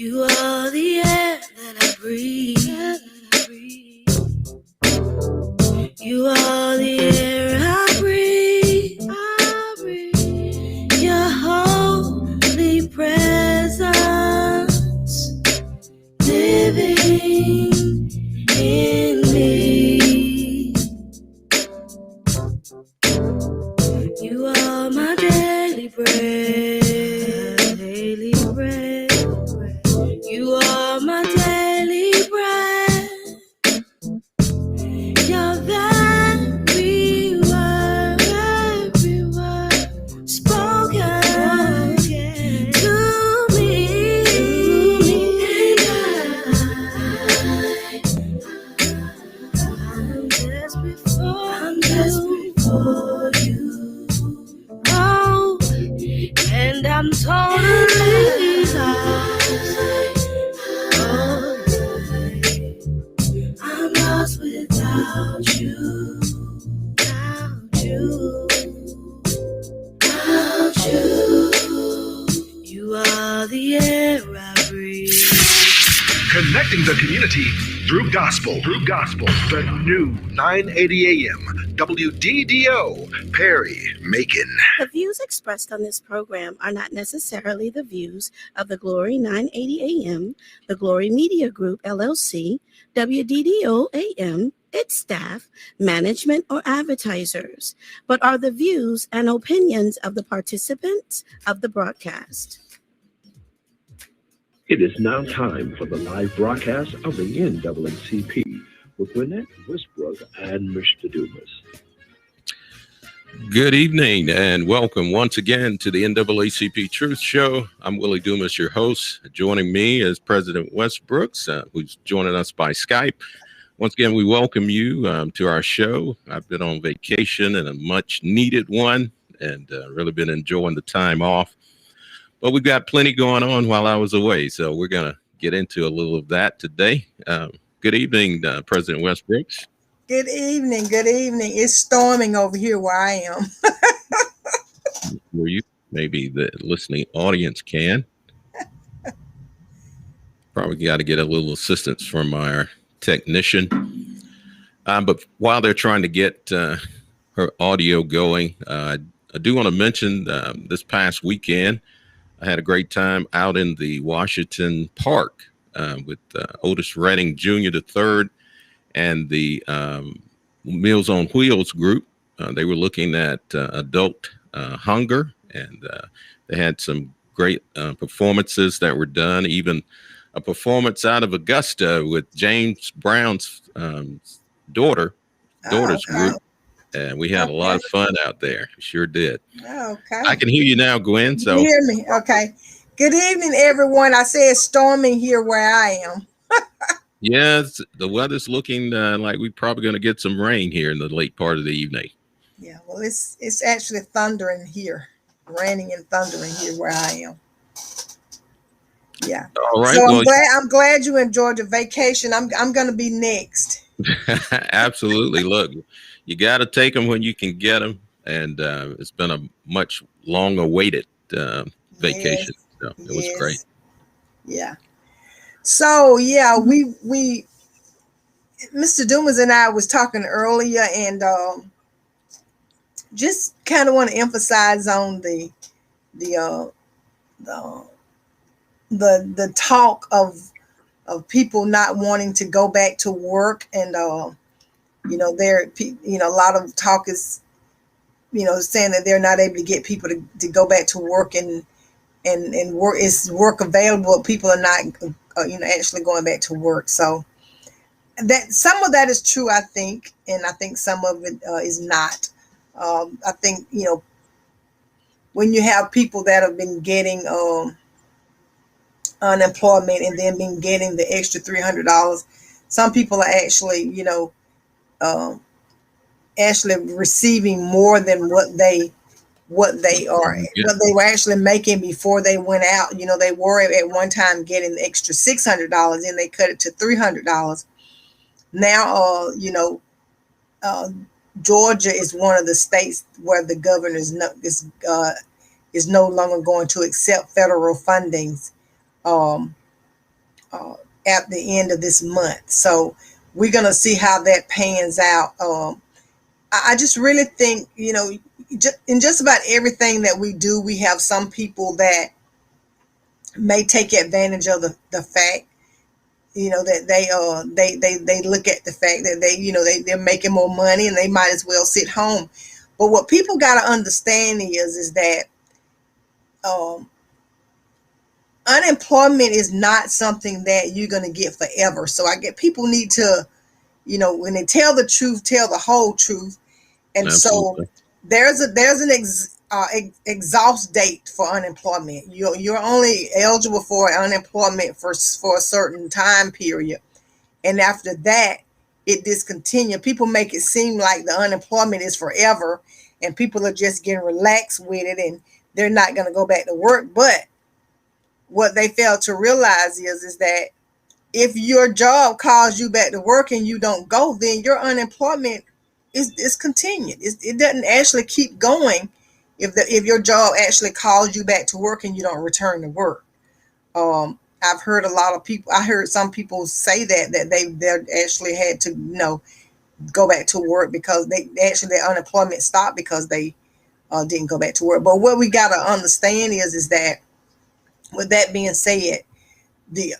You are the air that I breathe. You are the air I breathe. Your holy presence living in me. You are my daily bread, daily bread. You are my daily bread. Your very word spoken to me. I'm desperate for you. Oh, and I'm totally lost. I'm lost without you. You are the air I breathe. Connecting the community through gospel. The new 980 AM WDDO Perry Macon. The views expressed on this program are not necessarily the views of the Glory 980 AM, the Glory Media Group, LLC, WDDO AM, its staff, management, or advertisers, but are the views and opinions of the participants of the broadcast. It is now time for the live broadcast of the NAACP with Gwenette Westbrooks and Mr. Dumas. Good evening and welcome once again to the NAACP Truths Show. I'm Willie Dumas, your host. Joining me is President Westbrooks, who's joining us by Skype. Once again, we welcome you to our show. I've been on vacation and a much needed one and really been enjoying the time off. But we've got plenty going on while I was away, so we're going to get into a little of that today. Good evening, President Westbrooks. Good evening. It's storming over here where I am. Where you, maybe the listening audience can. Probably got to get a little assistance from our technician. But while they're trying to get her audio going, I do want to mention this past weekend, I had a great time out in the Washington Park with Otis Redding Jr. III and the Meals on Wheels group. They were looking at adult hunger, and they had some great performances that were done, even a performance out of Augusta with James Brown's daughter's group. And we had a lot of fun out there. Sure did. Okay. I can hear you now, Gwen. So you hear me? Okay. Good evening, everyone. I say it's storming here where I am. Yes, the weather's looking like we're probably going to get some rain here in the late part of the evening. Yeah, well, it's actually thundering here, raining and thundering here where I am. Yeah. All right. So I'm glad you enjoyed your vacation. I'm going to be next. Absolutely. Look, you got to take them when you can get them, and it's been a much long-awaited vacation. Yes. So it was great. Yeah. So yeah, we Mr. Dumas and I was talking earlier, and just kind of want to emphasize on the talk of people not wanting to go back to work, and a lot of talk is saying that they're not able to get people to go back to work, and work is work available. People are not actually going back to work. So that some of that is true, I think, and I think some of it is not. I think when you have people that have been getting unemployment and then been getting the extra $300, some people are actually receiving more than what they were actually making before they went out. They were at one time getting the extra $600, and they cut it to $300. Now, Georgia is one of the states where the governor is no longer going to accept federal fundings at the end of this month. So we're going to see how that pans out. I just really think, in just about everything that we do, we have some people that may take advantage of the fact, that they look at the fact that they're making more money and they might as well sit home. But what people got to understand is that unemployment is not something that you're going to get forever. So I get people need to, when they tell the truth, tell the whole truth. And Absolutely. so there's an exhaust date for unemployment. You're only eligible for unemployment for a certain time period, and after that, it discontinues. People make it seem like the unemployment is forever, and people are just getting relaxed with it, and they're not going to go back to work. But what they fail to realize is that if your job calls you back to work and you don't go, then your unemployment is continued. It doesn't actually keep going if your job actually calls you back to work and you don't return to work. I've heard a lot of people. I heard some people say that they actually had to go back to work because their unemployment stopped because they didn't go back to work. But what we got to understand is that, with that being said, the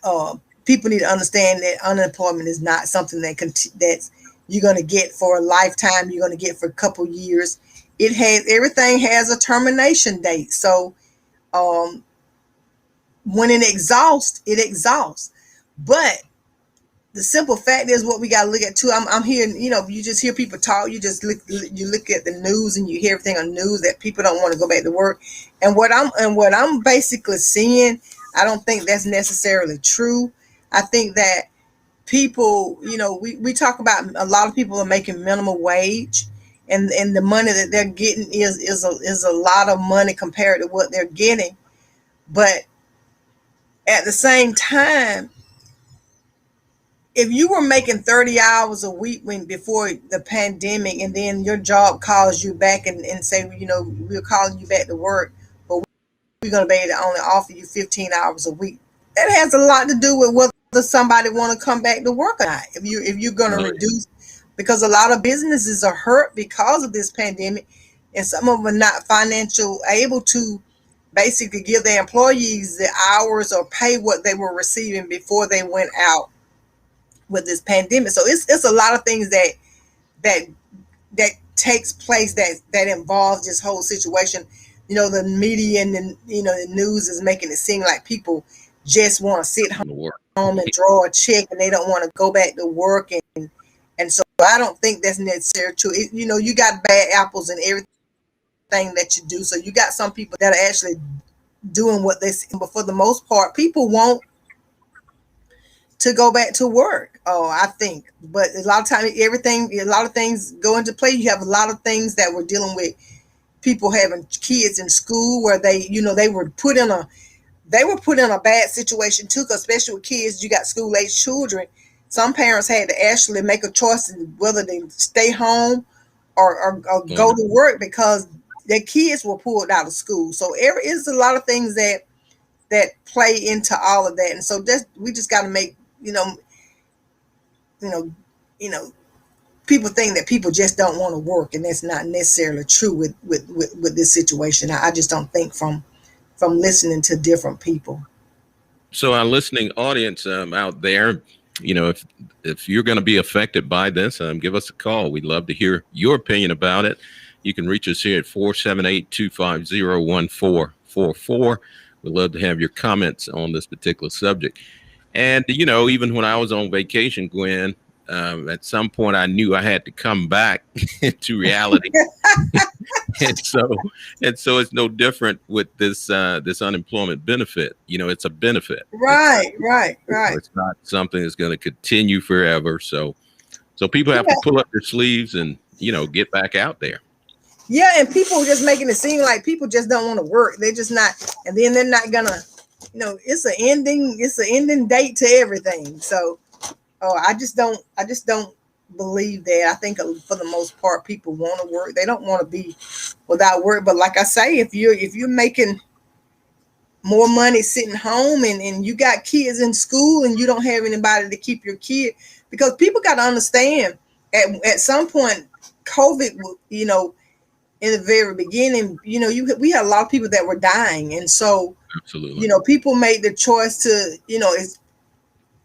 people need to understand that unemployment is not something that's you're going to get for a lifetime. You're going to get for a couple years. Everything has a termination date. So when it exhausts, it exhausts. But the simple fact is, what we got to look at too. I'm hearing, you just hear people talk. You just look at the news and you hear everything on the news that people don't want to go back to work. And what I'm basically seeing, I don't think that's necessarily true. I think that people, we talk about a lot of people are making minimum wage, and the money that they're getting is a lot of money compared to what they're getting. But at the same time, if you were making 30 hours a week before the pandemic, and then your job calls you back and say, we're calling you back to work, but we're going to be able to only offer you 15 hours a week. That has a lot to do with whether somebody want to come back to work or not. If you're going to reduce, because a lot of businesses are hurt because of this pandemic, and some of them are not financially able to basically give their employees the hours or pay what they were receiving before they went out with this pandemic. So it's a lot of things that takes place that involves this whole situation. The media and the news is making it seem like people just want to sit home and draw a check, and they don't want to go back to work, and so I don't think that's necessarily true. You got bad apples in everything that you do. So you got some people that are actually doing what they say, but for the most part, people want to go back to work. I think, but a lot of times, a lot of things go into play. You have a lot of things that we're dealing with. People having kids in school where they were put in a bad situation too, especially with kids. You got school age children. Some parents had to actually make a choice whether they stay home or go to work because their kids were pulled out of school. So it's a lot of things that play into all of that. And so we just got to make, people think that people just don't want to work, and that's not necessarily true with this situation. I just don't think from listening to different people. So our listening audience out there, if you're going to be affected by this, give us a call. We'd love to hear your opinion about it. You can reach us here at 478-250-1444. We'd love to have your comments on this particular subject. And, even when I was on vacation, Gwen, at some point I knew I had to come back to reality. and so it's no different with this unemployment benefit. It's a benefit. Right. It's not something that's going to continue forever. So people have to pull up their sleeves and, get back out there. Yeah, and people just making it seem like people just don't want to work. They're just not, and then they're not gonna, it's an ending date to everything. So, I just don't believe that. I think for the most part, people want to work. They don't want to be without work. But like I say, if you're making more money sitting home, and you got kids in school and you don't have anybody to keep your kid, because people got to understand at some point COVID, in the very beginning, we had a lot of people that were dying. And so, Absolutely. People made the choice to,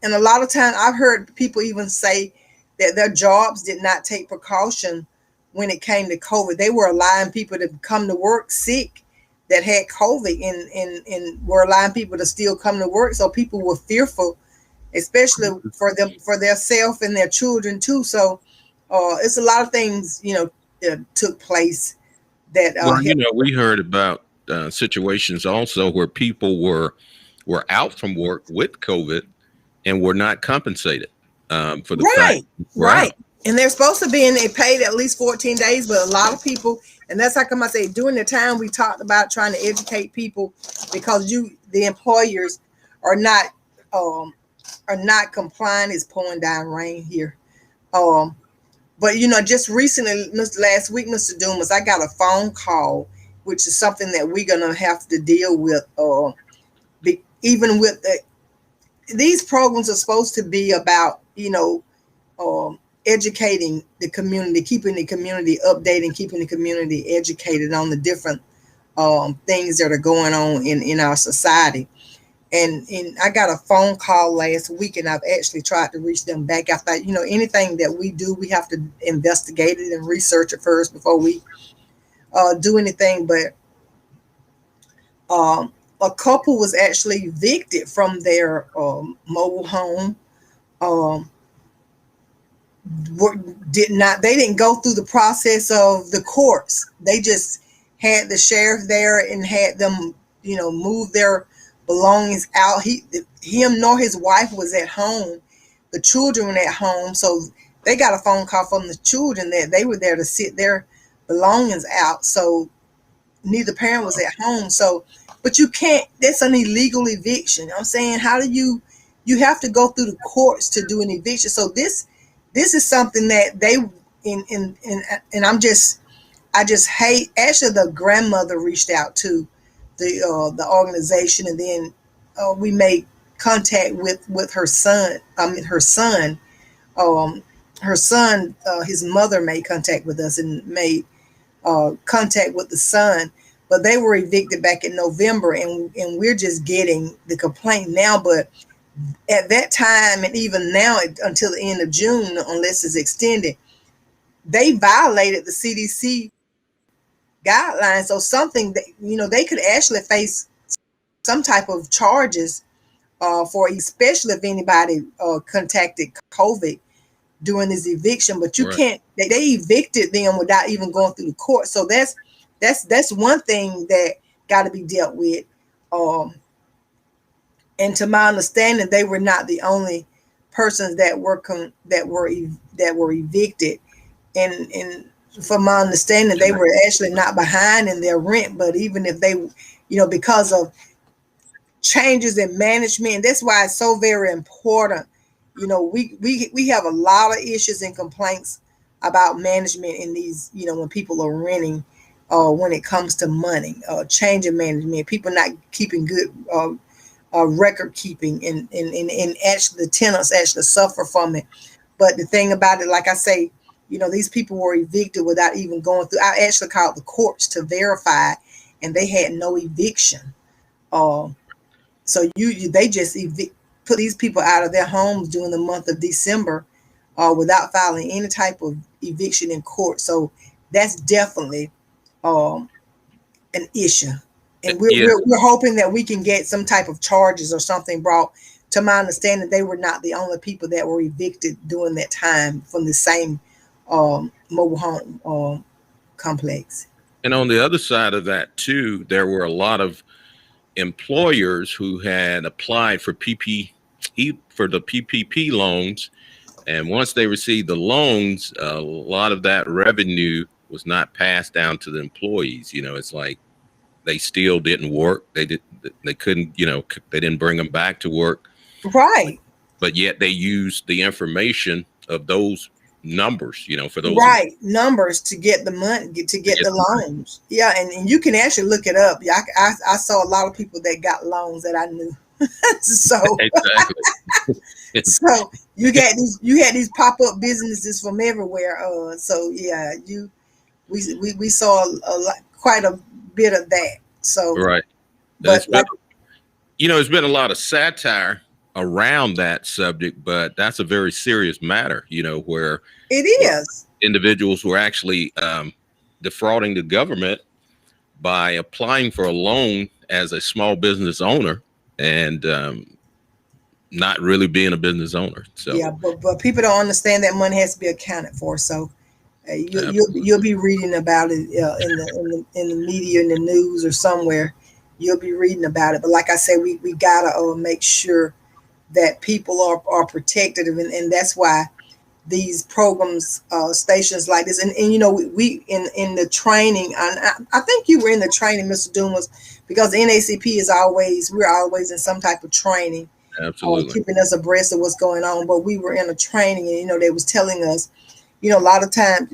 and a lot of times I've heard people even say that their jobs did not take precaution when it came to COVID. They were allowing people to come to work sick that had COVID, and were allowing people to still come to work. So people were fearful, especially for their self and their children too. So it's a lot of things, that took place that we heard about situations also where people were out from work with COVID and were not compensated for the fact. Right. And they're supposed to be in, they paid at least 14 days, but a lot of people, and that's how come I say during the time we talked about trying to educate people, because the employers are not complying. It's pouring down rain here. But just recently, last week, Mr. Dumas, I got a phone call, which is something that we're gonna have to deal with. Even with these programs are supposed to be about, educating the community, keeping the community updated, keeping the community educated on the different things that are going on in our society. And I got a phone call last week, and I've actually tried to reach them back. I thought, anything that we do, we have to investigate it and research it first before we do anything. But a couple was actually evicted from their mobile home. They didn't go through the process of the courts. They just had the sheriff there and had them, move their belongings out. Him nor his wife was at home. The children were at home, so they got a phone call from the children that they were there to sit their belongings out. So neither parent was at home. So, but you can't. That's an illegal eviction. I'm saying, how do you have to go through the courts to do an eviction? So this is something that they and I just hate. Actually, the grandmother reached out to the organization, and then we made contact with her son. Her son, his mother made contact with us and made contact with the son. But they were evicted back in November, and we're just getting the complaint now. But at that time, and even now until the end of June, unless it's extended, they violated the CDC guidelines. So something that, they could actually face some type of charges for, especially if anybody contacted COVID during this eviction. But you can't. They evicted them without even going through the court. So that's one thing that got to be dealt with. And to my understanding, they were not the only persons that were evicted. And from my understanding, they were actually not behind in their rent. But even if they, because of changes in management, that's why it's so very important. We have a lot of issues and complaints about management in these, when people are renting, when it comes to money, change in management, people not keeping good record keeping, and actually the tenants actually suffer from it. But the thing about it, like I say, these people were evicted without even going through. I actually called the courts to verify, and they had no eviction. So they just put these people out of their homes during the month of December without filing any type of eviction in court. So that's definitely an issue. And we're hoping that we can get some type of charges or something brought. To my understanding, they were not the only people that were evicted during that time from the same mobile home complex. And on the other side of that too, there were a lot of employers who had applied for the PPP loans, and once they received the loans, a lot of that revenue was not passed down to the employees. It's like they still didn't work. They couldn't, they didn't bring them back to work. Right. But yet they used the information of those numbers, for those. Right, numbers to get the money, to get the loans. Yeah, and you can actually look it up. Yeah, I saw a lot of people that got loans that I knew. So Exactly. so you had these pop-up businesses from everywhere. So yeah, we saw quite a bit of that. So Right. but It's been a lot of satire around that subject, but that's a very serious matter, where it is. Individuals were actually defrauding the government by applying for a loan as a small business owner and not really being a business owner. So yeah, but people don't understand that money has to be accounted for. So you'll be reading about it in the media, in the news, or somewhere. You'll be reading about it. But like I said, we gotta make sure that people are protected, and that's why these programs, stations like this, and we in the training, and I think you were in the training, Mr. Dumas, because the NAACP we're always in some type of training, absolutely, keeping us abreast of what's going on. But we were in a training, and they was telling us, a lot of times,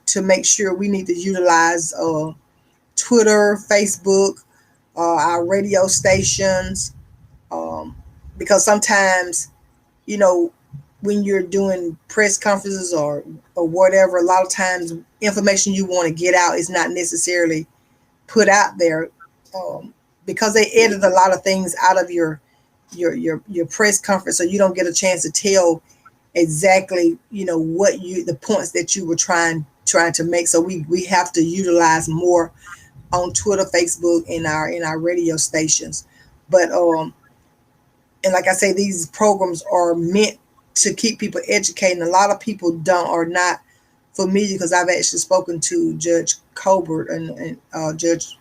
to make sure we need to utilize Twitter, Facebook, our radio stations, because sometimes, when you're doing press conferences or whatever, a lot of times information you want to get out is not necessarily put out there, because they edit a lot of things out of your press conference, so you don't get a chance to tell exactly what the points that you were trying to make. So we have to utilize more on Twitter, Facebook, in our radio stations. But and like I say, these programs are meant to keep people educated. And a lot of people are not familiar, because I've actually spoken to Judge Colbert and Judge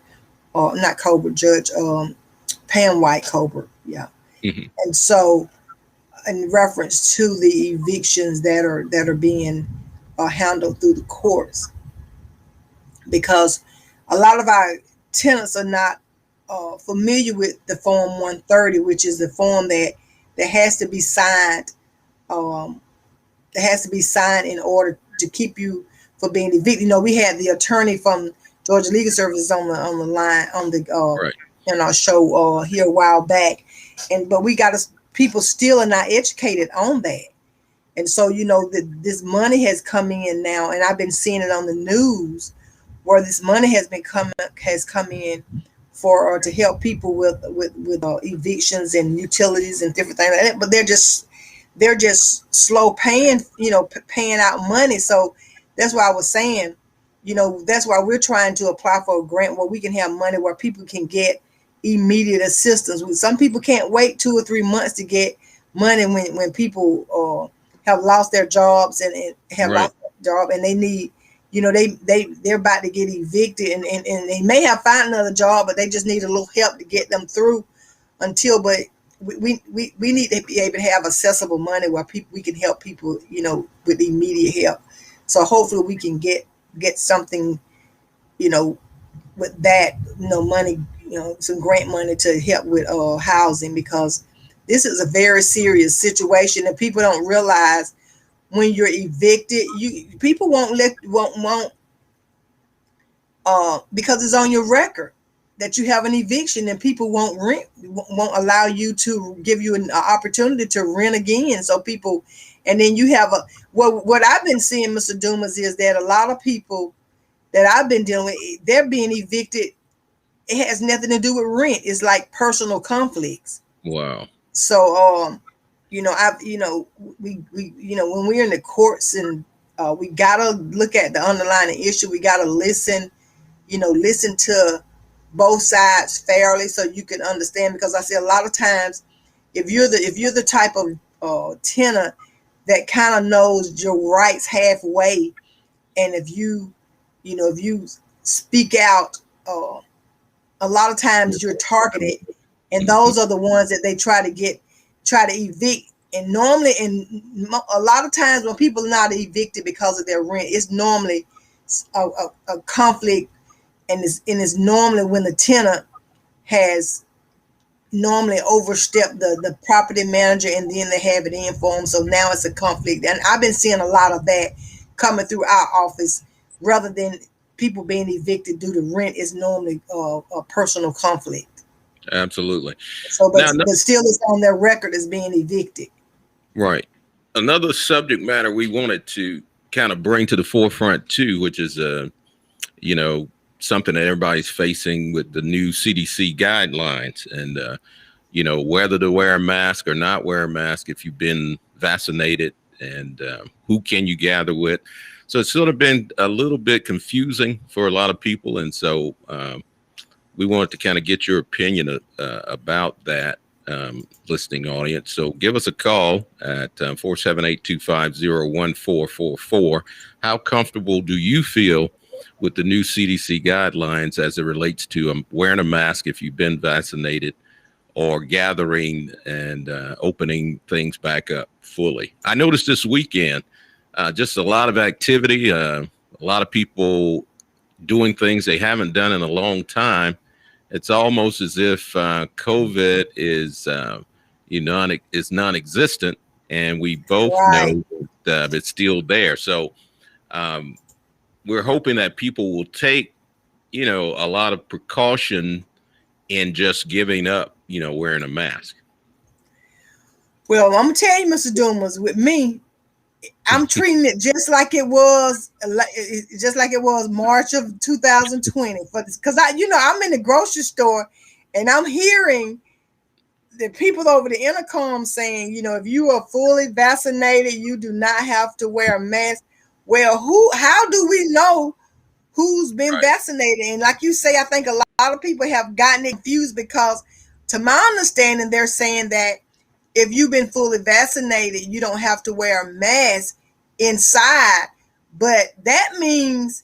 Pam White Colbert. Yeah. Mm-hmm. And so in reference to the evictions that are being handled through the courts, because a lot of our tenants are not familiar with the Form 130, which is the form that has to be signed. It has to be signed in order to keep you from being evicted. We had the attorney from Georgia Legal Services on the line right. in our show here a while back, but we got people still are not educated on that. And so this money has come in now, and I've been seeing it on the news where this money has come in for to help people with evictions and utilities and different things like that. But they're just slow paying, paying out money. So that's why I was saying, that's why we're trying to apply for a grant where we can have money where people can get immediate assistance. Some people can't wait 2 or 3 months to get money when people have lost their jobs and have right. lost their job, and they need, they're about to get evicted, and they may have found another job, but they just need a little help to get them through but we need to be able to have accessible money where we can help people, with immediate help. So hopefully we can get something, with that, money, some grant money to help with housing, because this is a very serious situation, and people don't realize when you're evicted, people won't because it's on your record that you have an eviction, and people won't allow you to give you an opportunity to rent again. So people, and then you have what I've been seeing, Mr. Dumas, is that a lot of people that I've been dealing with, they're being evicted. It has nothing to do with rent. It's like personal conflicts. Wow. So, we when we're in the courts, and we gotta look at the underlying issue. We gotta listen to both sides fairly, so you can understand. Because I say a lot of times, if you're the type of tenant that kind of knows your rights halfway, and if you speak out, a lot of times you're targeted, and those are the ones that they try to evict. And normally, a lot of times when people are not evicted because of their rent, it's normally a conflict, and it's normally when the tenant has normally overstepped the property manager, and then they have it in for them. So now it's a conflict, and I've been seeing a lot of that coming through our office rather than people being evicted due to rent is normally a personal conflict. Absolutely. So, but still it's on their record as being evicted. Right. Another subject matter we wanted to kind of bring to the forefront too, which is, something that everybody's facing with the new CDC guidelines and, whether to wear a mask or not wear a mask if you've been vaccinated, and who can you gather with. So it's sort of been a little bit confusing for a lot of people. And so we wanted to kind of get your opinion about that, listening audience. So give us a call at 478-250-1444. How comfortable do you feel with the new CDC guidelines as it relates to wearing a mask if you've been vaccinated, or gathering and opening things back up fully? I noticed this weekend just a lot of activity, a lot of people doing things they haven't done in a long time. It's almost as if COVID is non-existent, and we both know that it's still there. So we're hoping that people will take, a lot of precaution in just giving up, wearing a mask. Well, I'm gonna tell you, Mr. Dumas, with me, I'm treating it just like it was March of 2020. Because I'm in the grocery store and I'm hearing the people over the intercom saying, if you are fully vaccinated, you do not have to wear a mask. Well, how do we know who's been vaccinated? And like you say, I think a lot of people have gotten it confused, because to my understanding, they're saying that if you've been fully vaccinated, you don't have to wear a mask inside. But that means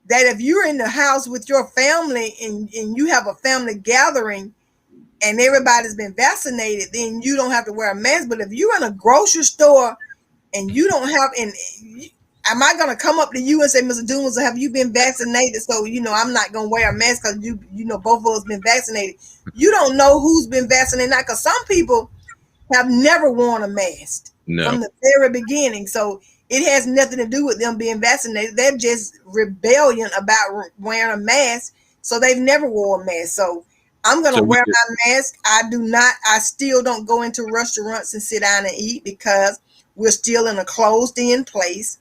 that if you're in the house with your family and you have a family gathering and everybody's been vaccinated, then you don't have to wear a mask. But if you're in a grocery store and you don't have, am I going to come up to you and say, Mr. Dumas, have you been vaccinated? So, I'm not going to wear a mask because both of us been vaccinated. You don't know who's been vaccinated now, because some people have never worn a mask from the very beginning. So it has nothing to do with them being vaccinated. They're just rebellion about wearing a mask. So they've never wore a mask. So I'm going to wear my mask. I still don't go into restaurants and sit down and eat, because we're still in a closed in place.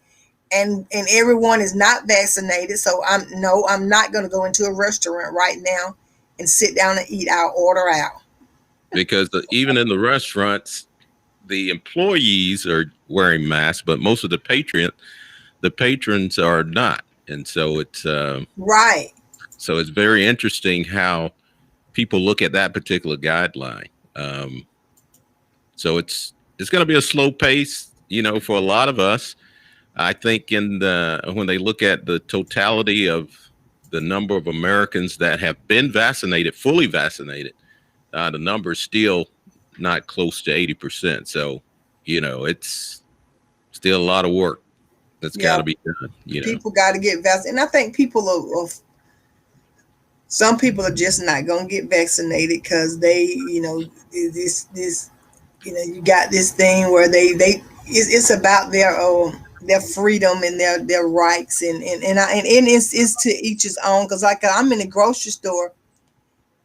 And everyone is not vaccinated. So I'm not going to go into a restaurant right now and sit down and eat. I'll order out. Because even in the restaurants, the employees are wearing masks, but most of the patrons are not. And so it's right. So it's very interesting how people look at that particular guideline. So it's going to be a slow pace, for a lot of us. I think when they look at the totality of the number of Americans that have been vaccinated, fully vaccinated, the number is still not close to 80%. So, it's still a lot of work that's got to be done. People got to get vaccinated. And I think some people are just not going to get vaccinated because they, you got this thing where it's about their freedom and their rights, and it's to each his own. Because like I'm in the grocery store,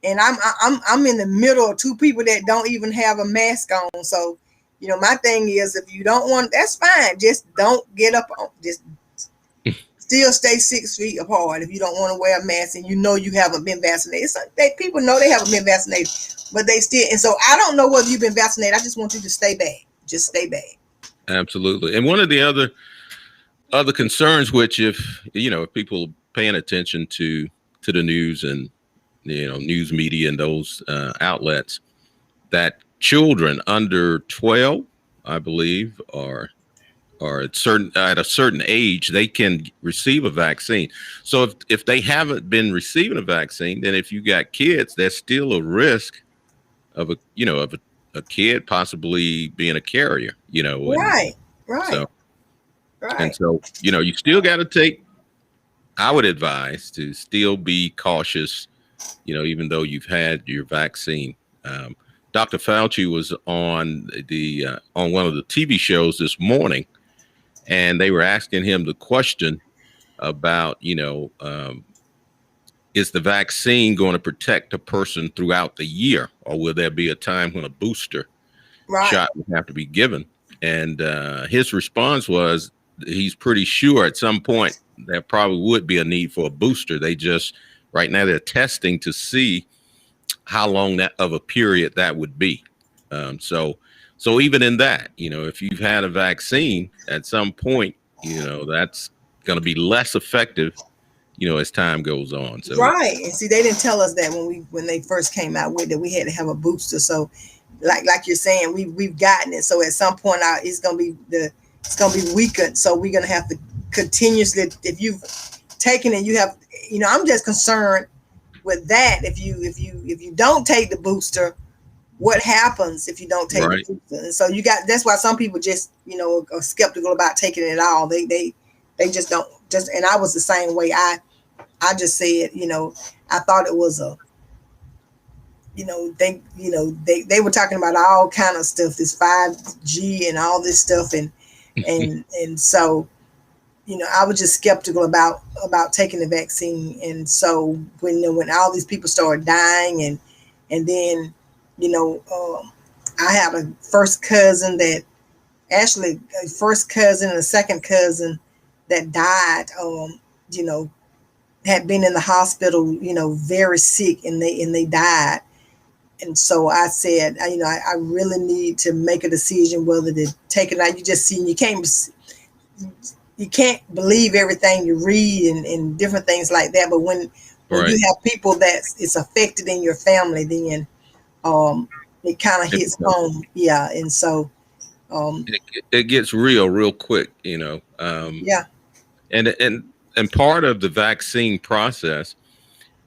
and I'm in the middle of two people that don't even have a mask on. So, my thing is, if you don't want, that's fine. Just don't get up. Just still stay 6 feet apart if you don't want to wear a mask and you haven't been vaccinated. So people know they haven't been vaccinated, but they still. And so I don't know whether you've been vaccinated. I just want you to stay back. Just stay back. Absolutely. And one of the other concerns, which if people paying attention to the news and news media and those outlets, that children under 12, I believe, are at a certain age, they can receive a vaccine. So if they haven't been receiving a vaccine, then if you got kids, there's still a risk of a kid possibly being a carrier. Right. So, right. And so you still got to take. I would advise to still be cautious. Even though you've had your vaccine. Dr. Fauci was on one of the TV shows this morning, and they were asking him the question about, is the vaccine going to protect a person throughout the year, or will there be a time when a booster shot would have to be given? And his response was he's pretty sure at some point there probably would be a need for a booster. They just right now they're testing to see how long that of a period that would be. So even in that, if you've had a vaccine at some point, that's going to be less effective, as time goes on. So right. And see, they didn't tell us that when they first came out with it, we had to have a booster. So like you're saying, we've gotten it. So at some point it's gonna be weakened. So we're gonna have to continuously, if you've taken it, you have, I'm just concerned with that. If you don't take the booster, what happens if you don't take the booster? And so that's why some people just, are skeptical about taking it at all. They just don't, and I was the same way. I just said, I thought it was they were talking about all kind of stuff, this 5G and all this stuff. And so, I was just skeptical about taking the vaccine. And so when all these people started dying and then, I had a first cousin and a second cousin that died, had been in the hospital, very sick, and they died. And so I said, I really need to make a decision whether to take it out. You just see, you can't believe everything you read and different things like that. But when you have people that it's affected in your family, then it kind of hits home. Yeah. And so it gets real quick, yeah. And part of the vaccine process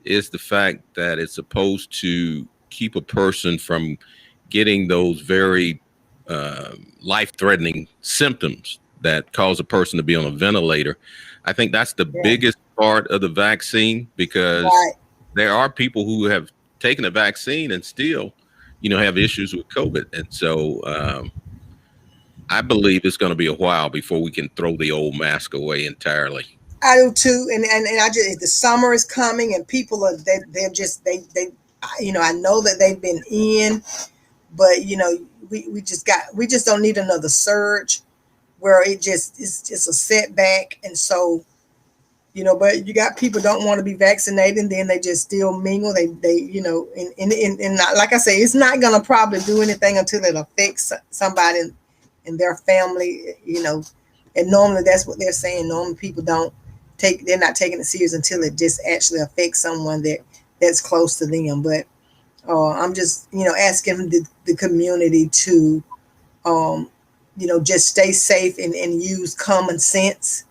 is the fact that it's supposed to keep a person from getting those very life-threatening symptoms that cause a person to be on a ventilator. I think that's the biggest part of the vaccine, because there are people who have taken a vaccine and still, have issues with COVID. And so I believe it's going to be a while before we can throw the old mask away entirely. I do too, and I just, the summer is coming, and people are they're just they I know that they've been in, but we just don't need another surge where it's a setback. And so but you got people don't want to be vaccinated, and then they just still mingle. They and like I say, it's not gonna probably do anything until it affects somebody in their family, and normally that's what they're saying. Normally people they're not taking it serious until it just actually affects someone that's close to them. But I'm just, asking the community to, just stay safe and use common sense,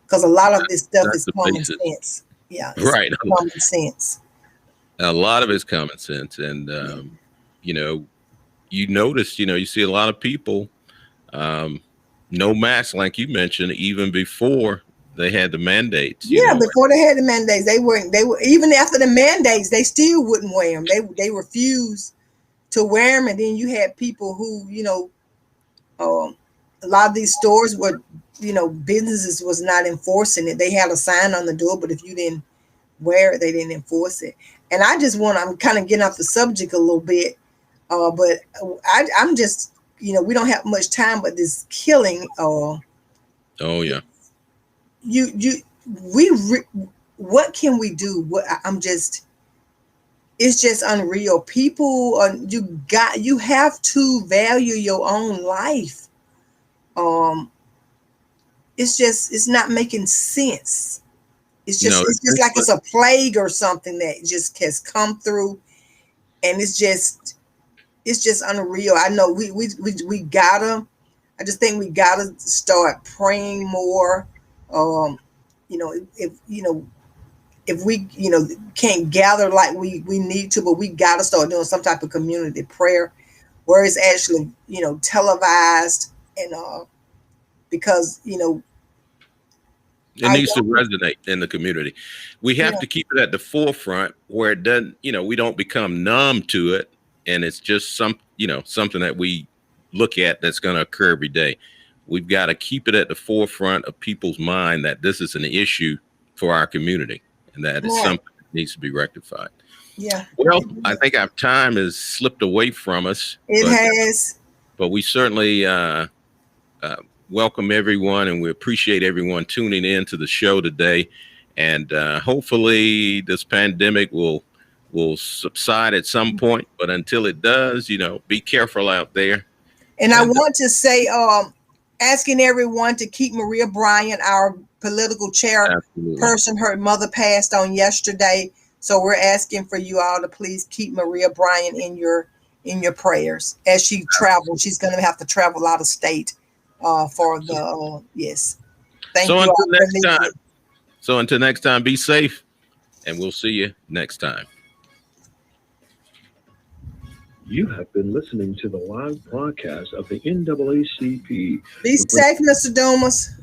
because a lot of this stuff is common sense. Yeah. Right. Common sense. A lot of it's common sense. And, you notice, you see a lot of people, no mask, like you mentioned, even before they had the mandates. Before they had the mandates, they were even after the mandates, they still wouldn't wear them. They refused to wear them. And then you had people who, a lot of these stores were, businesses was not enforcing it. They had a sign on the door, but if you didn't wear it, they didn't enforce it. And I'm kind of getting off the subject a little bit, but I'm just, we don't have much time, but this killing. Oh yeah. What can we do? It's just unreal. People you have to value your own life. It's not making sense. It's just like it's a plague or something that just has come through, and it's just unreal. I know we gotta. I just think we gotta start praying more. If we can't gather like we need to, but we got to start doing some type of community prayer where it's actually televised, and because it needs to resonate in the community. We have to keep it at the forefront where it doesn't, we don't become numb to it, and it's just something that we look at that's going to occur every day. we've got to keep it at the forefront of people's mind that this is an issue for our community and that it's something that needs to be rectified. Yeah. Well, I think our time has slipped away from us. It has. But we certainly welcome everyone, and we appreciate everyone tuning in to the show today. And hopefully this pandemic will subside at some point. But until it does, be careful out there. And I want to say, asking everyone to keep Maria Bryant, our political chairperson, her mother passed on yesterday. So we're asking for you all to please keep Maria Bryant in your prayers as she travels. She's going to have to travel out of state for the yes. Thank you. So until next time, be safe, and we'll see you next time. You have been listening to the live broadcast of the NAACP. Be safe, Mr. Dumas.